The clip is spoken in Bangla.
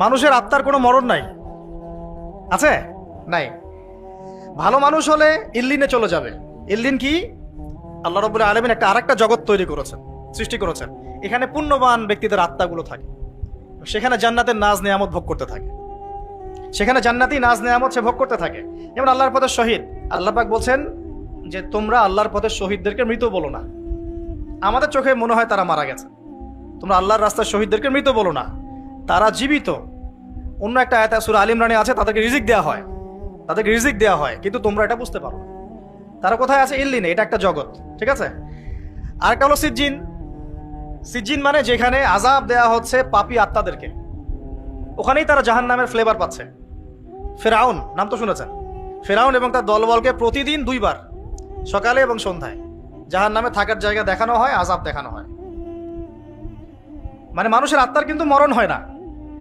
মানুষের আত্মার কোনো মরণ নাই, আছে? নাই। ভালো মানুষ হলে ইল্লিনে চলে যাবে। ইল্লিন কি? আল্লাহ রাব্বুল আলামিন একটা আরেকটা জগৎ তৈরি করেছেন, সৃষ্টি করেছেন। এখানে পুণ্যবান ব্যক্তিদের আত্মাগুলো থাকে, সেখানে জান্নাতের নাজ নেয়ামত ভোগ করতে থাকে, সেখানে জান্নাতি নাজ নেয়ামত সে ভোগ করতে থাকে। যেমন আল্লাহর পথে শহীদ, আল্লাহ পাক বলছেন যে তোমরা আল্লাহর পথে শহীদদেরকে মৃত বলো না। আমাদের চোখে মনে হয় তারা মারা গেছে, তোমরা আল্লাহর রাস্তায় শহীদদেরকে মৃত বলো না, তারা জীবিত। অন্য একটা আয়াত সূরা আল ইমরানে আছে তাদেরকে রিজিক দেওয়া হয়, তাদেরকে রিজিক দেওয়া হয়, কিন্তু তোমরা এটা বুঝতে পারো না। তারা কোথায় আছে? ইল্লিনে। এটা একটা জগৎ, ঠিক আছে? আরেকটা হলো সিজ্জিন। সিজ্জিন মানে যেখানে আযাব দেওয়া হচ্ছে পাপী আত্মাদেরকে, ওখানেই তারা জাহান্নামের ফ্লেভার পাচ্ছে। ফেরাউন নাম তো শুনেছেন? ফেরাউন এবং তার দলবলকে প্রতিদিন 2 বার, সকালে এবং সন্ধ্যায়, জাহান্নামে থাকার জায়গা দেখানো হয়, আযাব দেখানো হয়। মানে মানুষের আত্মার কিন্তু মরণ হয় না।